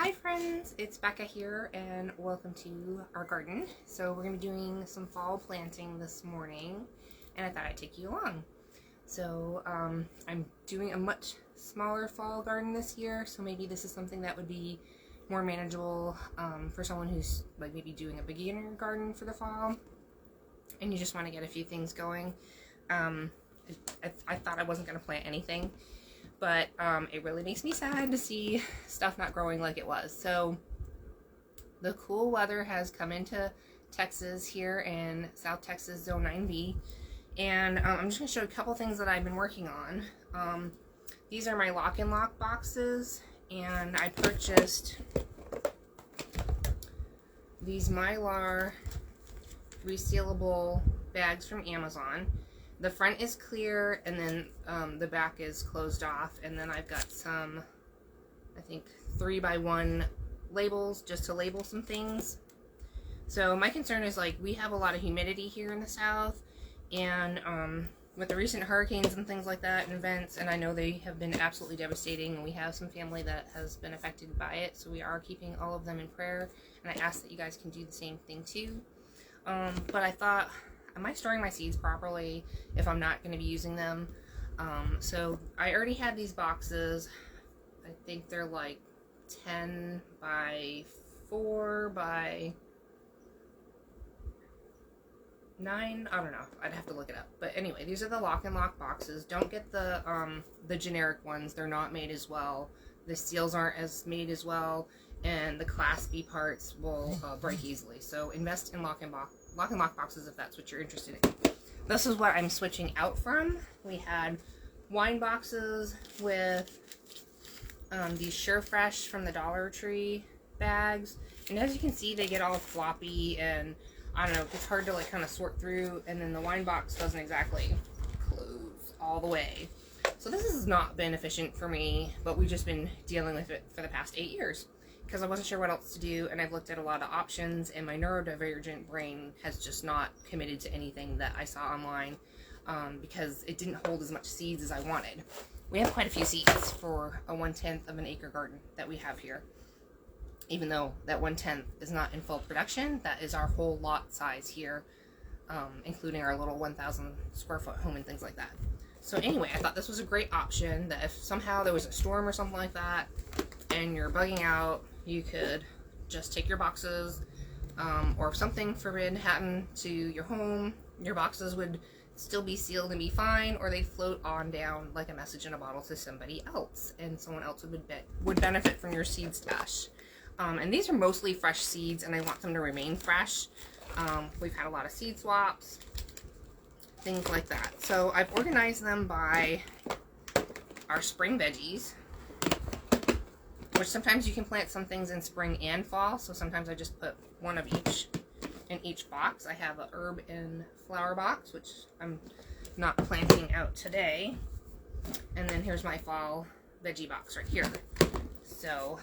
Hi friends, it's Becca here and welcome to our garden. So we're going to be doing some fall planting this morning and I thought I'd take you along. So I'm doing a much smaller fall garden this year, so maybe this is something that would be more manageable for someone who's like maybe doing a beginner garden for the fall and you just want to get a few things going. I thought I wasn't going to plant anything, but it really makes me sad to see stuff not growing like it was. So the cool weather has come into Texas here in South Texas Zone 9B, and I'm just going to show a couple things that I've been working on. These are my lock and lock boxes, and I purchased these Mylar resealable bags from Amazon. The front is clear and then the back is closed off, and then I've got some, I think 3x1 labels just to label some things. So my concern is, like, we have a lot of humidity here in the south, and with the recent hurricanes and things like that and events, and I know they have been absolutely devastating, and we have some family that has been affected by it, so we are keeping all of them in prayer, and I ask that you guys can do the same thing too. But I thought, am I storing my seeds properly if I'm not going to be using them? So I already had these boxes. I think they're like 10 by 4 by 9. I don't know. I'd have to look it up. But anyway, these are the lock and lock boxes. Don't get the generic ones. They're not made as well. The seals aren't as made as well, and the Class B parts will break easily. So invest in lock and lock boxes if that's what you're interested in. This is what I'm switching out from. We had wine boxes with these Sure Fresh from the Dollar Tree bags, and as you can see, they get all floppy, and I don't know, it's hard to like kind of sort through, and then the wine box doesn't exactly close all the way. So this has not been efficient for me, but we've just been dealing with it for the past 8 years because I wasn't sure what else to do, and I've looked at a lot of options, and my neurodivergent brain has just not committed to anything that I saw online because it didn't hold as much seeds as I wanted. We have quite a few seeds for a 1/10 of an acre garden that we have here. Even though that 1/10 is not in full production, that is our whole lot size here, including our little 1,000 square foot home and things like that. So anyway, I thought this was a great option, that if somehow there was a storm or something like that and you're bugging out, you could just take your boxes, or if something forbid happened to your home, your boxes would still be sealed and be fine, or they'd float on down like a message in a bottle to somebody else, and someone else would benefit from your seed stash. And these are mostly fresh seeds, and I want them to remain fresh. We've had a lot of seed swaps, things like that. So I've organized them by our spring veggies, which sometimes you can plant some things in spring and fall, so sometimes I just put one of each in each box. I have a herb and flower box, which I'm not planting out today. And then here's my fall veggie box right here. So,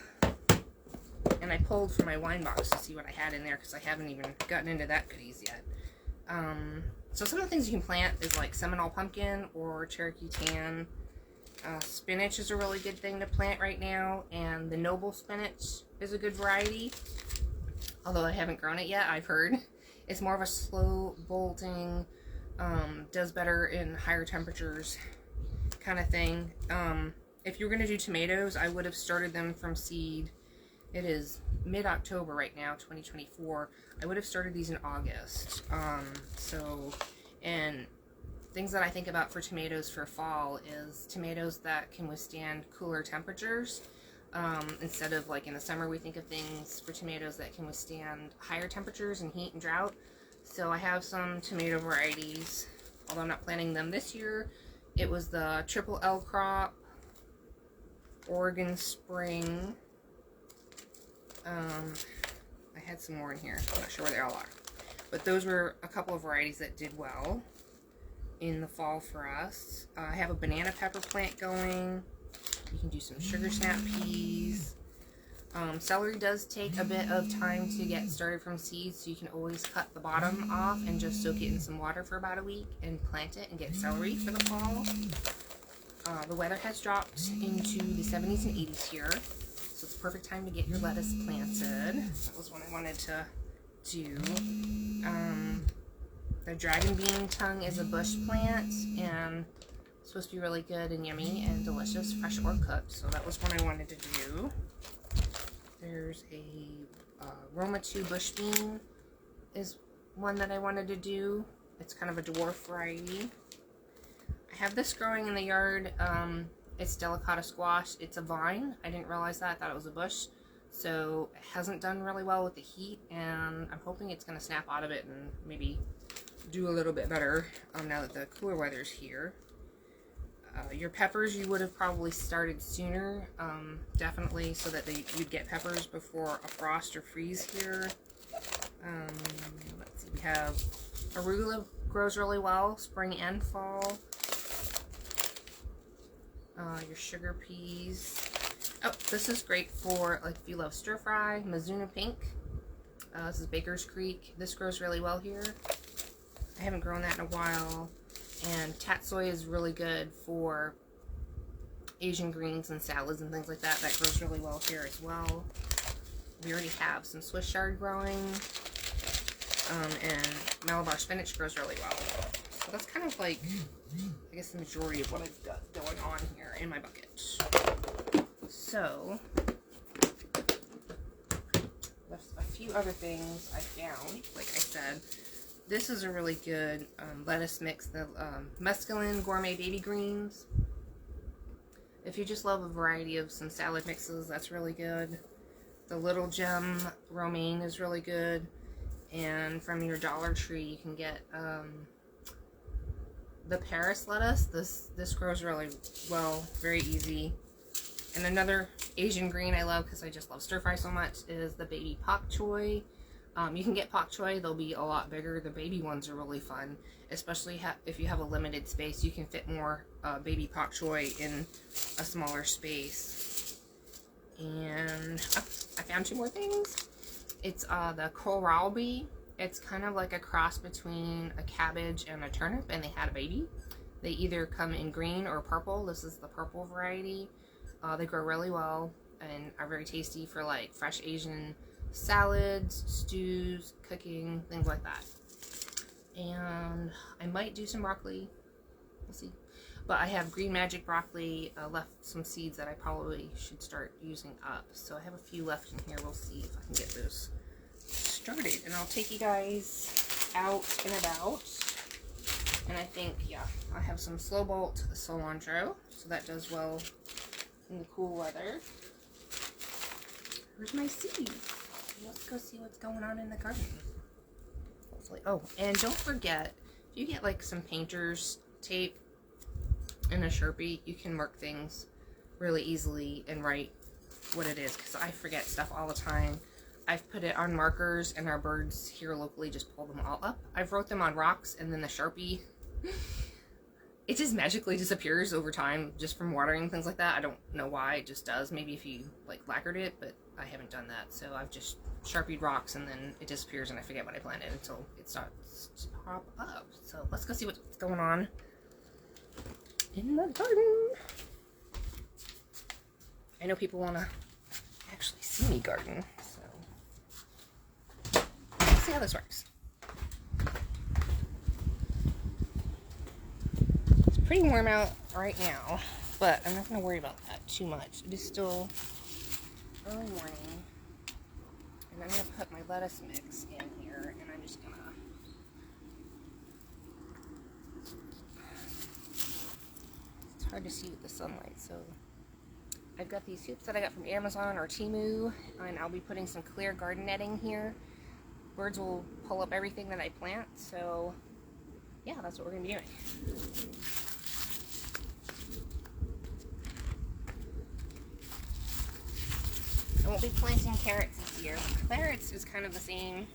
and I pulled from my wine box to see what I had in there because I haven't even gotten into that goodies yet. So some of the things you can plant is like Seminole pumpkin or Cherokee tan. Spinach is a really good thing to plant right now, and the noble spinach is a good variety. Although I haven't grown it yet, I've heard. It's more of a slow bolting, does better in higher temperatures kind of thing. If you were going to do tomatoes, I would have started them from seed. It is mid-October right now, 2024. I would have started these in August. And things that I think about for tomatoes for fall is tomatoes that can withstand cooler temperatures. Instead of like in the summer, we think of things for tomatoes that can withstand higher temperatures and heat and drought. So I have some tomato varieties, although I'm not planting them this year. It was the Triple L crop, Oregon Spring. I had some more in here. I'm not sure where they all are. But those were a couple of varieties that did well in the fall for us. I have a banana pepper plant going. You can do some sugar snap peas. Celery does take a bit of time to get started from seeds, so you can always cut the bottom off and just soak it in some water for about a week and plant it and get celery for the fall. The weather has dropped into the 70s and 80s here, so it's a perfect time to get your lettuce planted. That was what I wanted to do. The dragon bean tongue is a bush plant, and it's supposed to be really good and yummy and delicious, fresh or cooked. So that was what I wanted to do. There's a Roma 2 bush bean is one that I wanted to do. It's kind of a dwarf variety. I have this growing in the yard. It's delicata squash. It's a vine. I didn't realize that. I thought it was a bush. So it hasn't done really well with the heat, and I'm hoping it's going to snap out of it and maybe do a little bit better now that the cooler weather's here. Your peppers you would have probably started sooner, definitely, so that you'd get peppers before a frost or freeze here. Let's see, we have arugula grows really well, spring and fall. Your sugar peas. Oh, this is great for, like, if you love stir fry. Mizuna pink. This is Baker's Creek. This grows really well here. I haven't grown that in a while. And Tatsoi is really good for Asian greens and salads and things like that. That grows really well here as well. We already have some Swiss chard growing. And Malabar spinach grows really well. So that's kind of like, I guess, the majority of what I've got going on here in my bucket. So, there's a few other things I found. Like I said, this is a really good lettuce mix, the mescaline gourmet baby greens. If you just love a variety of some salad mixes, that's really good. The Little Gem romaine is really good. And from your Dollar Tree, you can get the Paris lettuce. This grows really well, very easy. And another Asian green I love, because I just love stir fry so much, is the baby pak choi. You can get pak choi, they'll be a lot bigger. The baby ones are really fun, especially if you have a limited space. You can fit more baby pak choi in a smaller space. And I found 2 more things. It's the kohlrabi. It's kind of like a cross between a cabbage and a turnip, and they had a baby. They either come in green or purple. This is the purple variety. They grow really well and are very tasty for, like, fresh Asian salads, stews, cooking, things like that. And I might do some broccoli. We'll see. But I have green magic broccoli, left some seeds that I probably should start using up. So I have a few left in here. We'll see if I can get those started. And I'll take you guys out and about. And I think, yeah, I have some slow bolt cilantro. So that does well in the cool weather. Where's my seeds? Let's go see what's going on in the garden. Hopefully. Oh, and don't forget, if you get like some painter's tape and a Sharpie, you can mark things really easily and write what it is, because I forget stuff all the time. I've put it on markers, and our birds here locally just pull them all up. I've wrote them on rocks, and then the Sharpie, it just magically disappears over time just from watering, things like that. I don't know why, it just does. Maybe if you like lacquered it, but I haven't done that. So I've just Sharpied rocks, and then it disappears, and I forget what I planted until it starts to pop up. So let's go see what's going on in the garden. I know people want to actually see me garden, so let's see how this works. It's pretty warm out right now, but I'm not going to worry about that too much. It is still early morning, and I'm going to put my lettuce mix in here, and I'm just going to hard to see with the sunlight. So I've got these hoops that I got from Amazon or Temu, and I'll be putting some clear garden netting here. Birds will pull up everything that I plant, so yeah, that's what we're gonna be doing. I won't be planting carrots this year. Carrots is kind of the same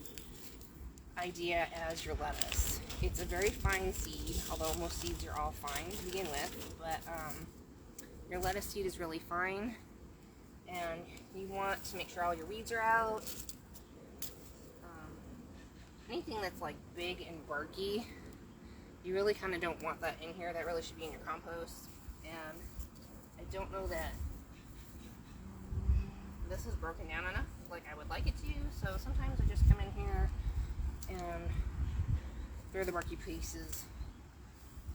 idea as your lettuce. It's a very fine seed, although most seeds are all fine to begin with, but your lettuce seed is really fine, and you want to make sure all your weeds are out. Anything that's like big and barky, you really kind of don't want that in here. That really should be in your compost. And I don't know that this is broken down enough like I would like it to, so sometimes I just come in here and throw the barky pieces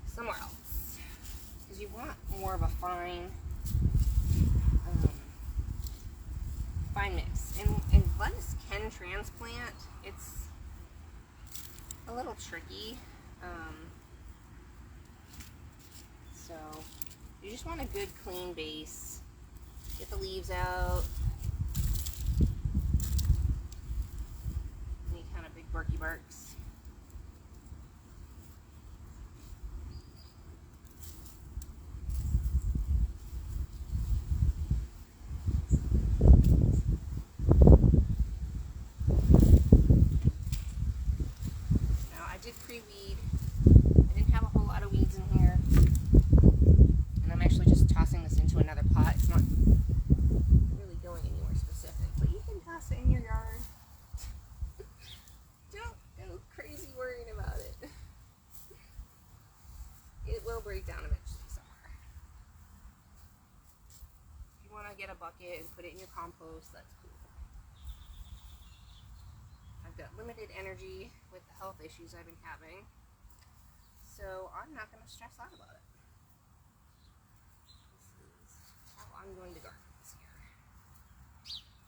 somewhere else, because you want more of a fine mix. And lettuce can transplant. It's a little tricky, so you just want a good clean base. Get the leaves out, any kind of big barky barks. Pre-weed. I didn't have a whole lot of weeds in here, and I'm actually just tossing this into another pot. It's not really going anywhere specific, but you can toss it in your yard. Don't go crazy worrying about it. It will break down eventually somewhere. If you want to get a bucket and put it in your compost, that's cool. I've got limited energy with the health issues I've been having, so I'm not going to stress out about it. This is how I'm going to garden this year.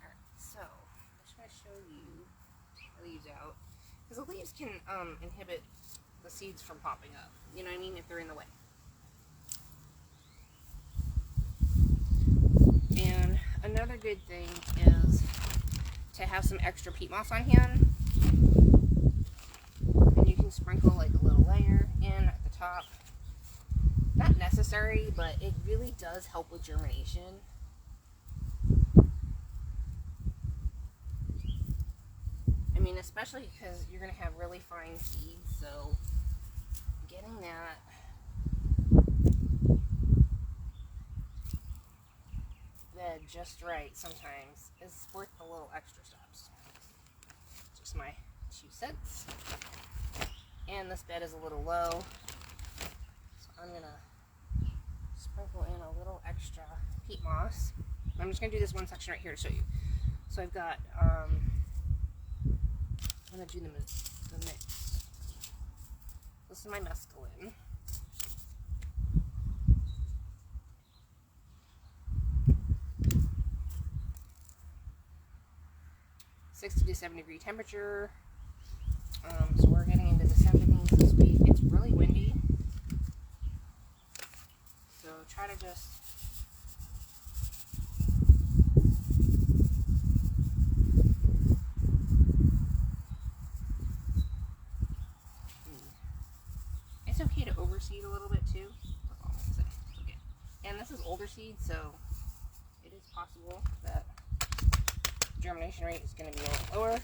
Alright, so I'm just going to show you the leaves out, because the leaves can inhibit the seeds from popping up, you know what I mean, if they're in the way. And another good thing is to have some extra peat moss on hand. And you can sprinkle like a little layer in at the top. Not necessary, but it really does help with germination. I mean, especially because you're going to have really fine seeds, so getting that bed just right sometimes is worth the little extra steps. Just my 2 cents. And this bed is a little low, so I'm gonna sprinkle in a little extra peat moss. I'm just gonna do this one section right here to show you. So I've got I'm gonna do the mix. This is my mescaline. 60 to 70 degree temperature. So we're getting into the 70s this week. It's really windy, so try to just it's okay to overseed a little bit too. That's all I'm gonna say. It's okay. And this is older seed, so it is possible that germination rate is going to be a little lower.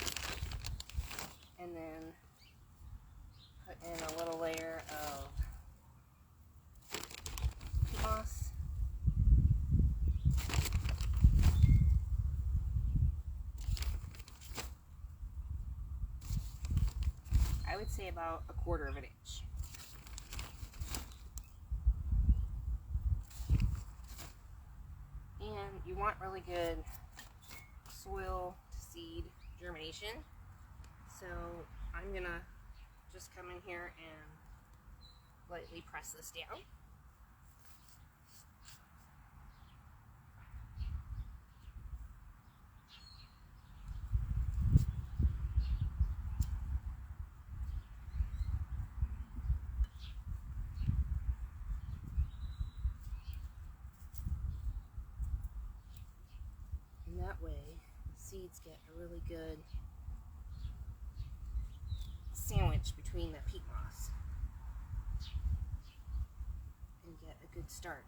And then put in a little layer of peat moss. I would say about 1/4 of an inch. And you want really good soil to seed germination. So I'm gonna just come in here and lightly press this down. And that way the seeds get a really good sandwich between that peat moss and get a good start.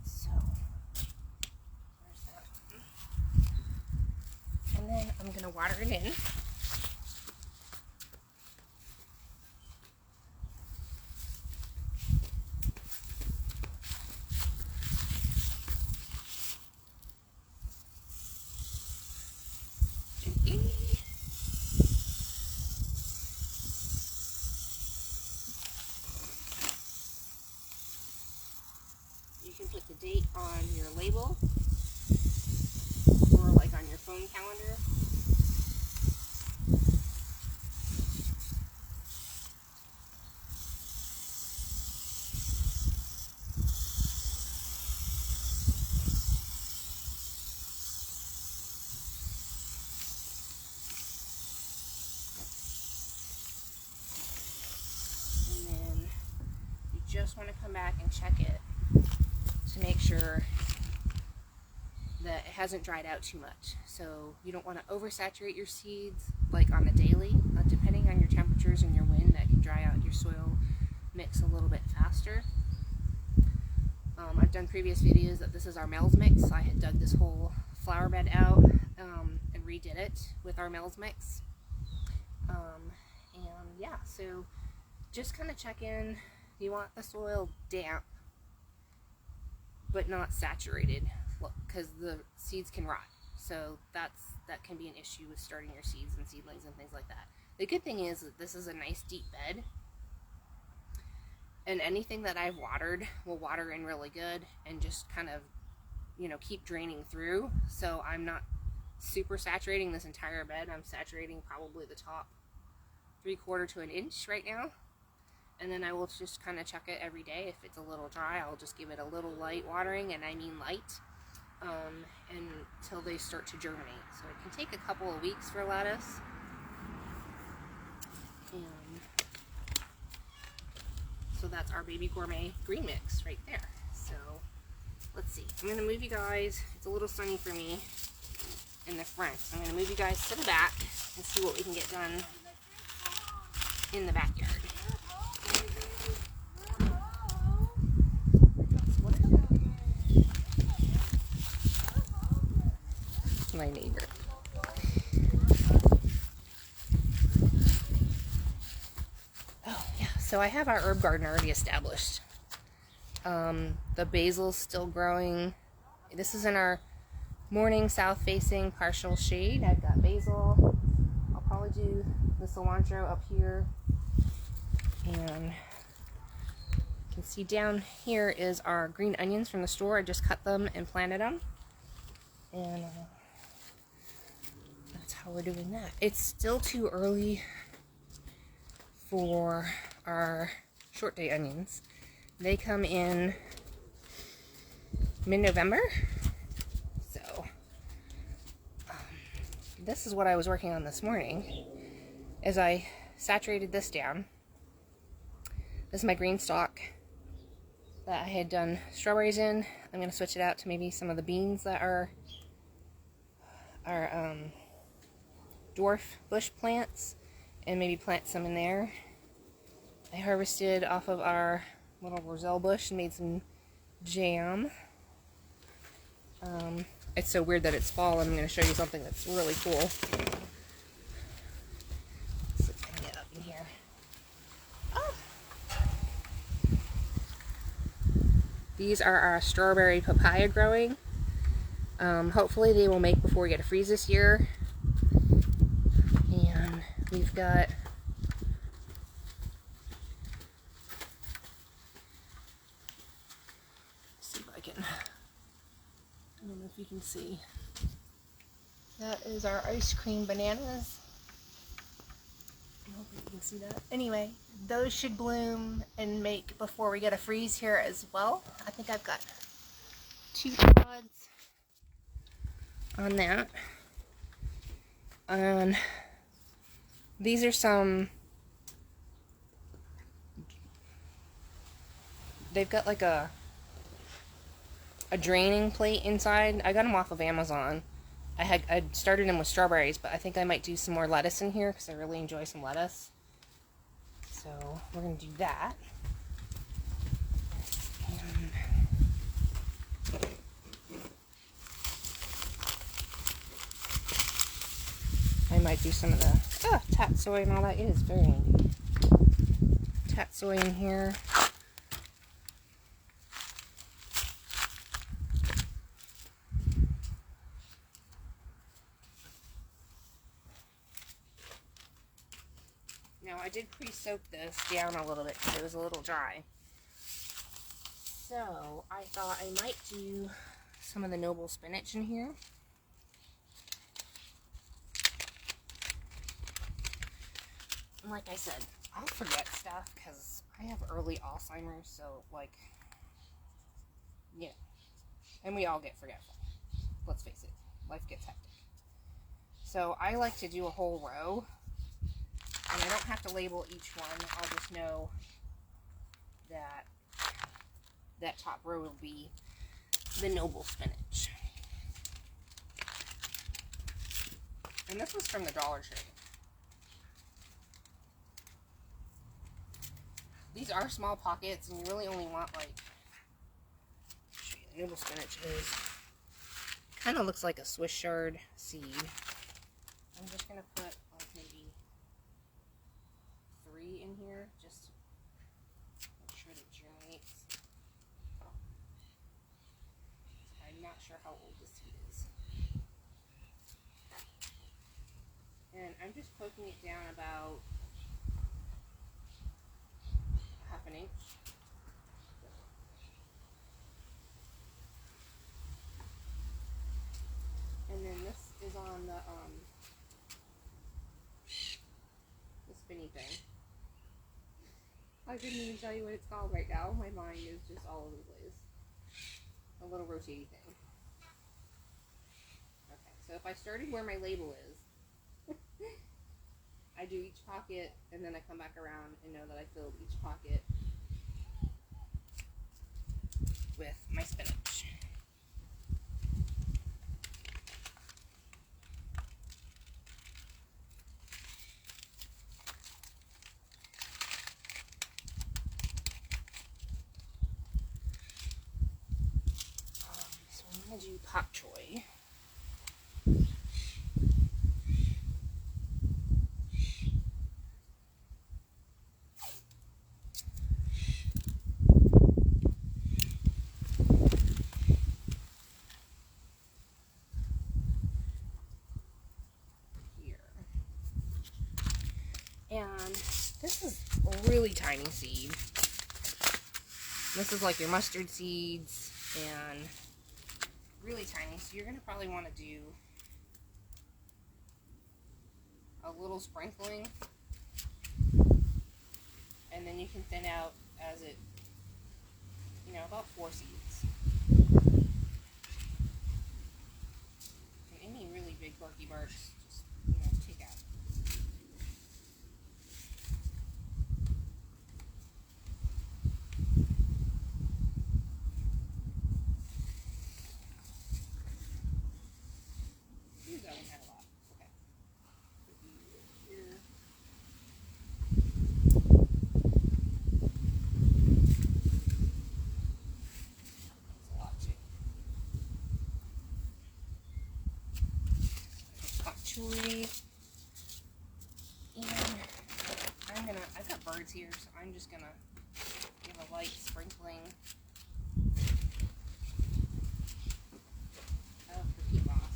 So there's that one. And then I'm going to water it in. put the date on your label or like on your phone calendar. Just want to come back and check it to make sure that it hasn't dried out too much. So you don't want to oversaturate your seeds like on the daily. Depending on your temperatures and your wind, that can dry out your soil mix a little bit faster. I've done previous videos that this is our Mel's mix. I had dug this whole flower bed out and redid it with our Mel's mix. And yeah, so just kind of check in. You want the soil damp, but not saturated, because the seeds can rot. So that can be an issue with starting your seeds and seedlings and things like that. The good thing is that this is a nice deep bed, and anything that I've watered will water in really good and just kind of, you know, keep draining through. So I'm not super saturating this entire bed. I'm saturating probably the top 3/4 to an inch right now. And then I will just kind of check it every day. If it's a little dry, I'll just give it a little light watering, and I mean light, until they start to germinate. So it can take a couple of weeks for lettuce. And so that's our Baby Gourmet green mix right there. So let's see. I'm going to move you guys. It's a little sunny for me in the front. So I'm going to move you guys to the back and see what we can get done in the backyard. My neighbor. Oh yeah, so I have our herb garden already established. The basil's still growing. This is in our morning south facing partial shade. I've got basil. I'll probably do the cilantro up here, and you can see down here is our green onions from the store. I just cut them and planted them, and how we're doing that. It's still too early for our short day onions. They come in mid-November. So this is what I was working on this morning, as I saturated this down. This is my Greenstalk that I had done strawberries in. I'm going to switch it out to maybe some of the beans that are dwarf bush plants, and maybe plant some in there. I harvested off of our little roselle bush and made some jam. It's so weird that it's fall, and I'm going to show you something that's really cool. Let's see if I can get up in here. Oh. These are our strawberry papaya growing. Hopefully they will make before we get a freeze this year. And we've got I don't know if you can see. That is our ice cream bananas. I hope you can see that. Anyway, those should bloom and make before we get a freeze here as well. I think I've got 2 pods on that. And these are some, they've got like a draining plate inside. I got them off of Amazon. I started them with strawberries, but I think I might do some more lettuce in here because I really enjoy some lettuce. So we're going to do that. And I might do some of the Tatsoi and all that. It is very handy. Tatsoi in here. Now I did pre-soak this down a little bit because it was a little dry. So I thought I might do some of the noble spinach in here. And like I said, I'll forget stuff because I have early Alzheimer's, so like, yeah. And we all get forgetful. Let's face it, life gets hectic. So I like to do a whole row, and I don't have to label each one. I'll just know that that top row will be the noble spinach. And this was from the Dollar Tree. These are small pockets, and you really only want like, the noble spinach is, kind of looks like a Swiss chard seed. I'm just going to put like maybe 3 in here, just to make sure it germinates. I'm not sure how old this seed is. And I'm just poking it down about half an inch. And then this is on the spinny thing. I couldn't even tell you what it's called right now. My mind is just all over the place. A little rotating thing. Okay, so if I started where my label is, I do each pocket, and then I come back around and know that I filled each pocket with my spinach. So I'm going to do Tatsoi. And this is a really tiny seed. This is like your mustard seeds and really tiny. So you're going to probably want to do a little sprinkling. And then you can thin out as it, you know, about 4 seeds. And any really big bulky barks, just, you know, take out. That one had a lot. Okay. Here. That's a lot too. Tatsoi. And I've got birds here, so I'm just gonna give a light sprinkling of the peat moss.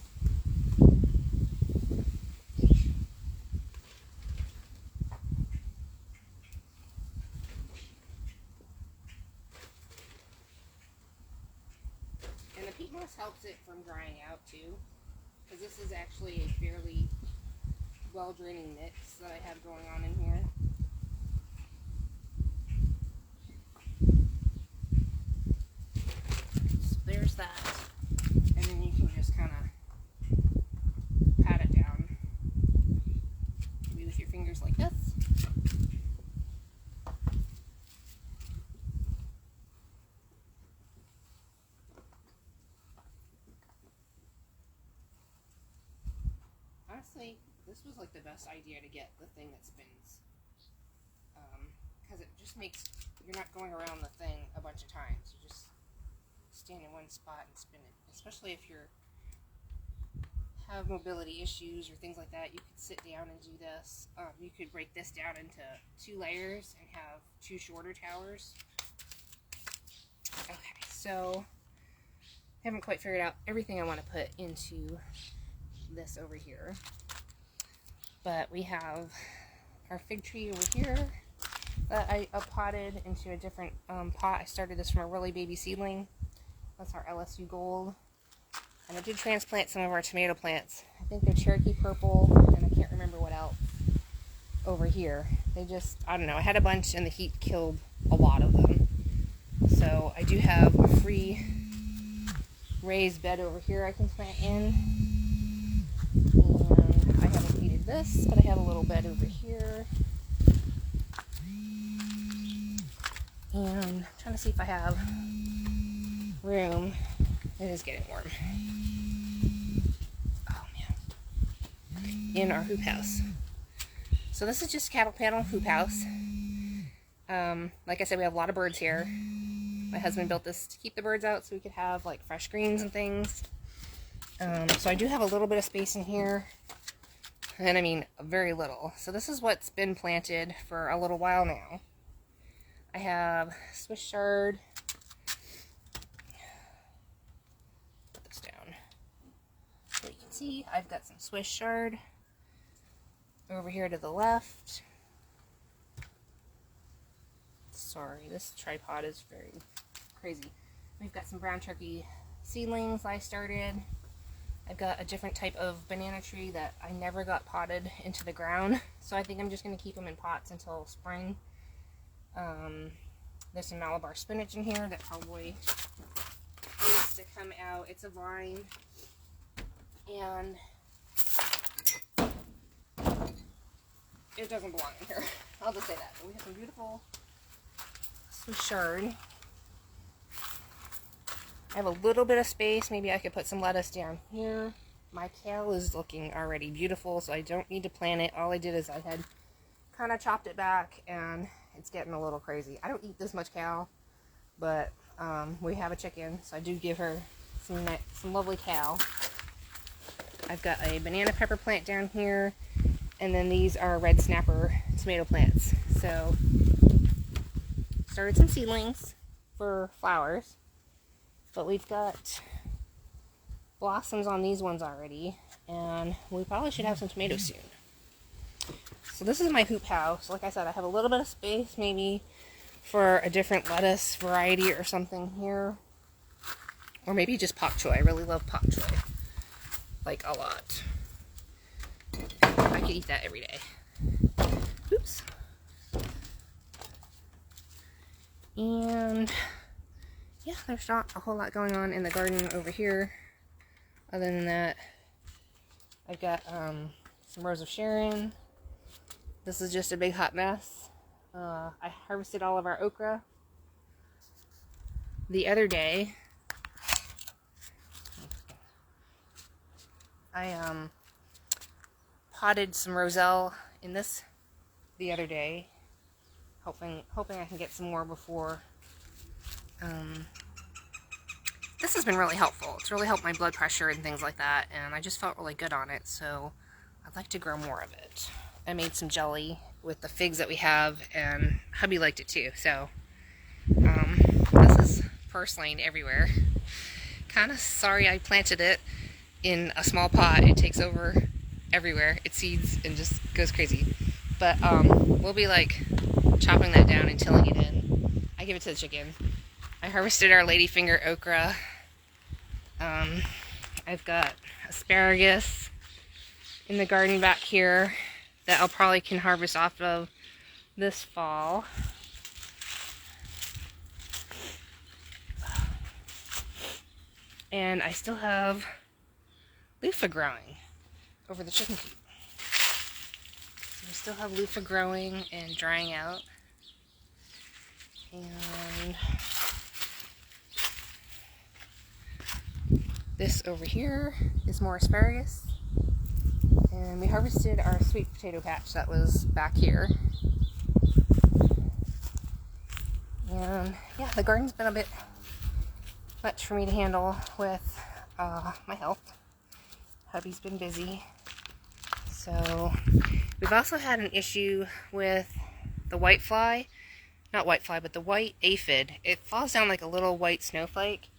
And the peat moss helps it from drying out too, because this is actually a fairly well draining mix that I have going on in here. So there's that, and then you can just kind of pat it down, maybe with your fingers like this. Honestly, this was like the best idea to get the thing that spins, because it just makes, you're not going around the thing a bunch of times. You just stand in one spot and spin it. Especially if you have mobility issues or things like that, you could sit down and do this. You could break this down into 2 layers and have 2 shorter towers. Okay, so I haven't quite figured out everything I want to put into this over here. But we have our fig tree over here, that I potted into a different pot. I started this from a really baby seedling. That's our LSU Gold. And I did transplant some of our tomato plants. I think they're Cherokee Purple, and I can't remember what else over here. They just, I don't know, I had a bunch and the heat killed a lot of them. So I do have a free raised bed over here I can plant in. And I haven't weeded this, but I have a little bed over here. And I'm trying to see if I have room. It is getting warm. Oh man. In our hoop house. So this is just cattle panel hoop house. Like I said, we have a lot of birds here. My husband built this to keep the birds out so we could have like fresh greens and things. So I do have a little bit of space in here. And I mean, very little. So this is what's been planted for a little while now. I have Swiss chard. Put this down so you can see. I've got some Swiss chard over here to the left. Sorry, this tripod is very crazy. We've got some brown turkey seedlings I started. I've got a different type of banana tree that I never got potted into the ground, so I think I'm just going to keep them in pots until spring. There's some Malabar spinach in here that probably needs to come out. It's a vine, and it doesn't belong in here. I'll just say that. But we have some beautiful Swiss chard. I have a little bit of space. Maybe I could put some lettuce down here. My kale is looking already beautiful, so I don't need to plant it. All I did is I had kind of chopped it back, and it's getting a little crazy. I don't eat this much kale, but we have a chicken, so I do give her some lovely kale. I've got a banana pepper plant down here, and then these are red snapper tomato plants. So started some seedlings for flowers, but we've got blossoms on these ones already, and we probably should have some tomatoes soon. So this is my hoop house. Like I said, I have a little bit of space maybe for a different lettuce variety or something here. Or maybe just pak choi. I really love pak choi. Like a lot. I could eat that every day. Oops. And yeah, there's not a whole lot going on in the garden over here. Other than that, I've got some rows of Sharon. This is just a big hot mess. I harvested all of our okra the other day. I potted some roselle in this the other day, hoping I can get some more before. This has been really helpful. It's really helped my blood pressure and things like that, and I just felt really good on it, so I'd like to grow more of it. I made some jelly with the figs that we have, and hubby liked it too, so this is purslane everywhere. Kind of sorry I planted it in a small pot. It takes over everywhere. It seeds and just goes crazy. But we'll be like chopping that down and tilling it in. I give it to the chicken. I harvested our ladyfinger okra. I've got asparagus in the garden back here that I'll probably can harvest off of this fall. And I still have loofah growing over the chicken coop. So we still have loofah growing and drying out. And this over here is more asparagus. And we harvested our sweet potato patch that was back here. And yeah, the garden's been a bit much for me to handle with my health. Hubby's been busy. So we've also had an issue with the white fly. Not white fly, but the white aphid. It falls down like a little white snowflake,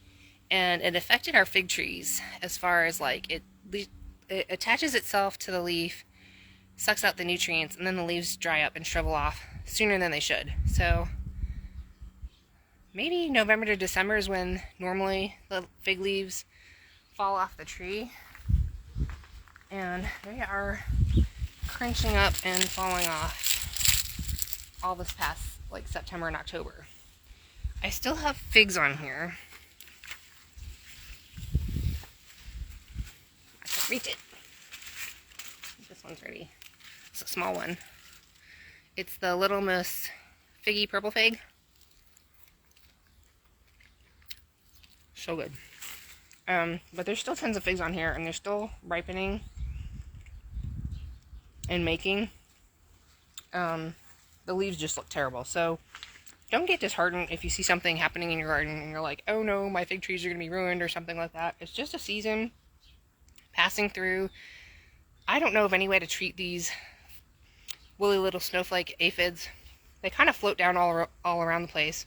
and it affected our fig trees as far as like it attaches itself to the leaf, sucks out the nutrients, and then the leaves dry up and shrivel off. sooner than they should. So maybe November to December is when normally the fig leaves fall off the tree. And they are crunching up and falling off all this past like September and October. I still have figs on here. I can reach it. This one's ready. It's a small one. It's the Little Miss Figgy Purple Fig. So good. But there's still tons of figs on here, and they're still ripening and making. The leaves just look terrible. So don't get disheartened if you see something happening in your garden and you're like, oh no, my fig trees are going to be ruined or something like that. It's just a season passing through. I don't know of any way to treat these woolly little snowflake aphids. They kind of float down all around the place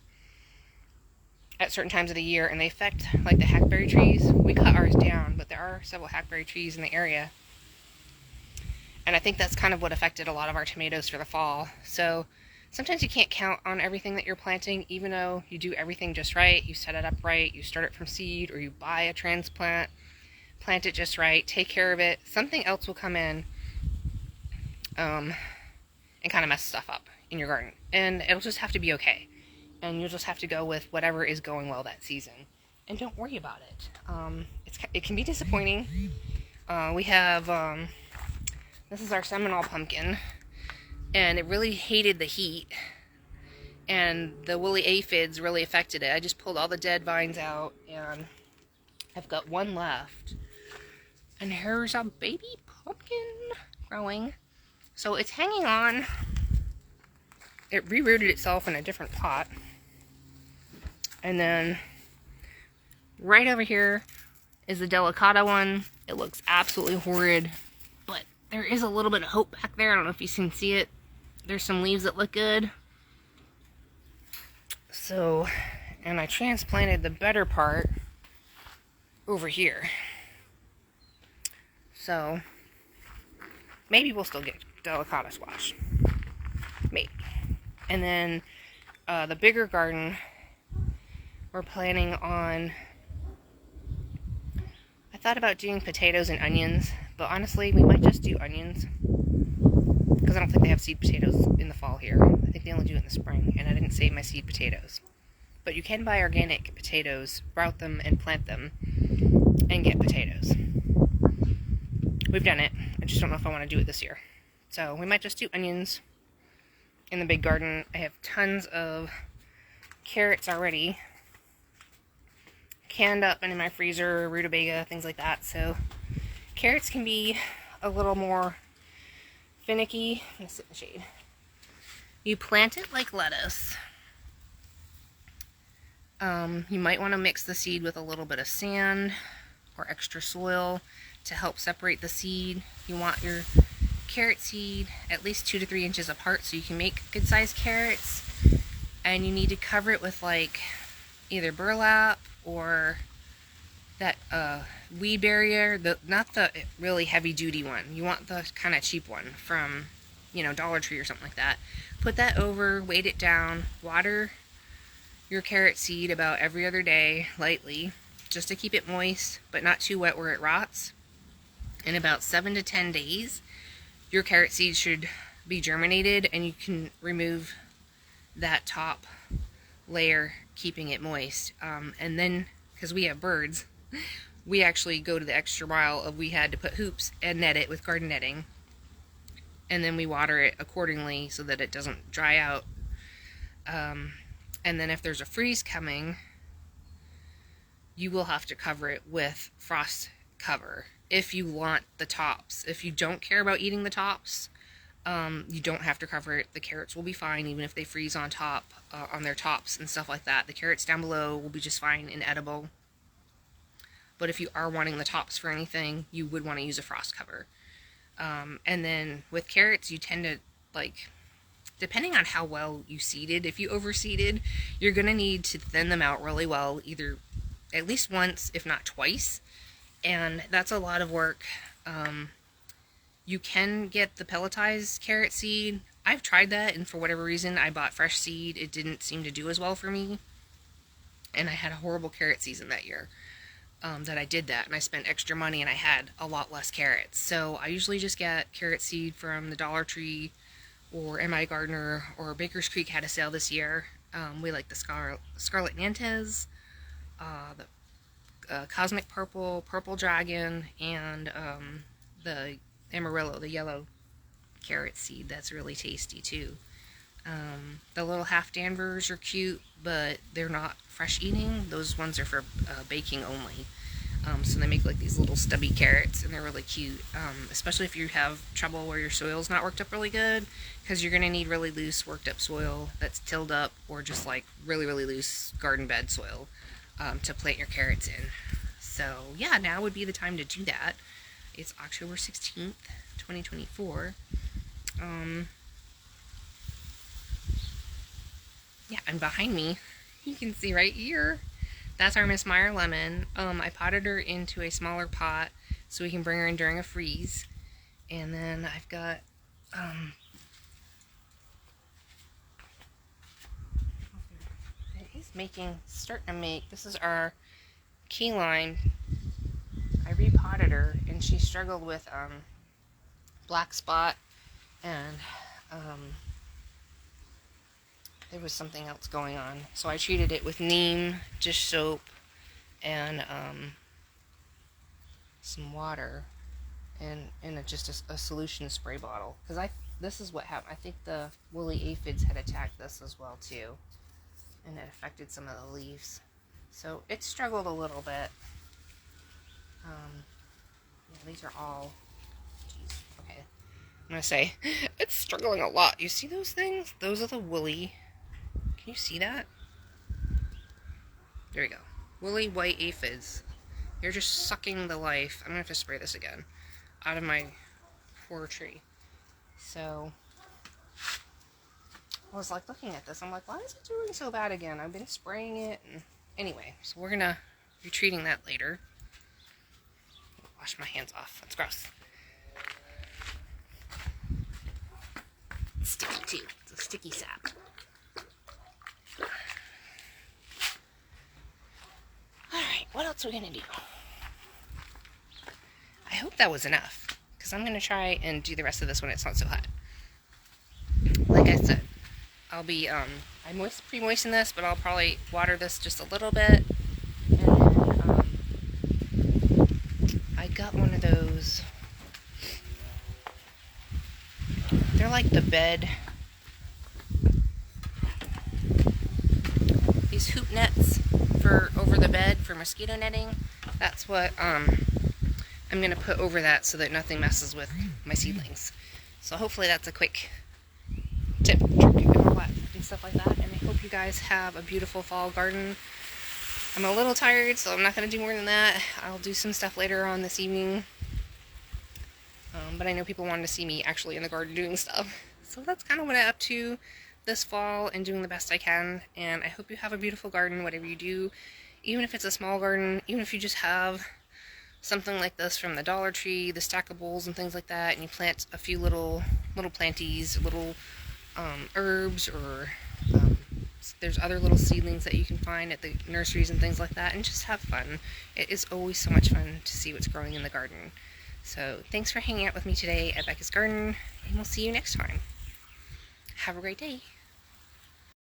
at certain times of the year, and they affect like the hackberry trees. We cut ours down, but there are several hackberry trees in the area. And I think that's kind of what affected a lot of our tomatoes for the fall. So sometimes you can't count on everything that you're planting, even though you do everything just right. You set it up right, you start it from seed, or you buy a transplant, plant it just right, take care of it. Something else will come in and kind of mess stuff up in your garden. And it'll just have to be okay. And you'll just have to go with whatever is going well that season. And don't worry about it. It can be disappointing. We have... this is our Seminole pumpkin, and it really hated the heat, and the woolly aphids really affected it. I just pulled all the dead vines out, and I've got one left. And here's a baby pumpkin growing. So it's hanging on. It rerooted itself in a different pot. And then right over here is the delicata one. It looks absolutely horrid, but there is a little bit of hope back there. I don't know if you can see it. There's some leaves that look good. So, and I transplanted the better part over here. So, maybe we'll still get delicata squash. Maybe. And then the bigger garden, we're planning on... I thought about doing potatoes and onions, but honestly, we might just do onions. Because I don't think they have seed potatoes in the fall here. I think they only do it in the spring, and I didn't save my seed potatoes. But you can buy organic potatoes, sprout them, and plant them, and get potatoes. We've done it. I just don't know if I want to do it this year. So we might just do onions in the big garden. I have tons of carrots already canned up and in my freezer, rutabaga, things like that. So carrots can be a little more finicky. I'm gonna sit in the shade. You plant it like lettuce. You might want to mix the seed with a little bit of sand or extra soil to help separate the seed. You want your carrot seed at least 2 to 3 inches apart so you can make good sized carrots. And you need to cover it with like either burlap or that weed barrier, not the really heavy duty one. You want the kind of cheap one from, you know, Dollar Tree or something like that. Put that over, weight it down, water your carrot seed about every other day lightly, just to keep it moist, but not too wet where it rots. In about 7 to 10 days, your carrot seed should be germinated, and you can remove that top layer, keeping it moist. And then, because we have birds, we actually go to the extra mile of we had to put hoops and net it with garden netting. And then we water it accordingly so that it doesn't dry out. And then if there's a freeze coming, you will have to cover it with frost cover if you want the tops. If you don't care about eating the tops, you don't have to cover it. The carrots will be fine even if they freeze on top, on their tops and stuff like that. The carrots down below will be just fine and edible. But if you are wanting the tops for anything, you would want to use a frost cover. And then with carrots, you tend to, like, depending on how well you seeded, if you overseeded, you're going to need to thin them out really well, either at least once, if not twice. And that's a lot of work. You can get the pelletized carrot seed. I've tried that, and for whatever reason, I bought fresh seed. It didn't seem to do as well for me, and I had a horrible carrot season that year. That I did that, and I spent extra money, and I had a lot less carrots. So I usually just get carrot seed from the Dollar Tree or MI Gardener, or Baker's Creek had a sale this year. We like the Scarlet Nantes, the Cosmic Purple, Purple Dragon, and the Amarillo, the yellow carrot seed. That's really tasty too. The little half Danvers are cute, but they're not fresh eating. Those ones are for baking only. So they make like these little stubby carrots, and they're really cute, especially if you have trouble where your soil's not worked up really good, because you're going to need really loose worked up soil that's tilled up, or just like really loose garden bed soil to plant your carrots in. So yeah, now would be the time to do that. It's October 16th, 2024. Yeah, and behind me, you can see right here, that's our Miss Meyer lemon. I potted her into a smaller pot so we can bring her in during a freeze. And then I've got, he's starting to make, this is our key lime. I repotted her, and she struggled with black spot, and there was something else going on. So I treated it with neem, dish soap, and some water, and just a solution spray bottle. Because this is what happened. I think the woolly aphids had attacked this as well too, and it affected some of the leaves. So it struggled a little bit. Yeah, these are all, geez, okay. I'm gonna say, it's struggling a lot. You see those things? Those are the woolly, can you see that? There we go. Woolly white aphids. They're just sucking the life, I'm gonna have to spray this again, out of my poor tree. So, I was like looking at this, I'm like, why is it doing so bad again? I've been spraying it, and anyway, so we're gonna be treating that later. Wash my hands off. That's gross. It's sticky too. It's a sticky sap. Alright, what else are we going to do? I hope that was enough, because I'm going to try and do the rest of this when it's not so hot. Like I said, I'll be, I pre-moisten this, but I'll probably water this just a little bit. I got one of those, they're like the bed, these hoop nets for over the bed for mosquito netting. That's what I'm going to put over that so that nothing messes with my seedlings. So hopefully that's a quick tip, trick, and all that and stuff like that. And I hope you guys have a beautiful fall garden. I'm a little tired, so I'm not going to do more than that. I'll do some stuff later on this evening. But I know people wanted to see me actually in the garden doing stuff. So that's kind of what I'm up to this fall, and doing the best I can. And I hope you have a beautiful garden, whatever you do. Even if it's a small garden, even if you just have something like this from the Dollar Tree, the stackables and things like that, and you plant a few little planties, little herbs, or there's other little seedlings that you can find at the nurseries and things like that, and just have fun. It is always so much fun to see what's growing in the garden. So thanks for hanging out with me today at Becca's Garden, and we'll see you next time. Have a great day.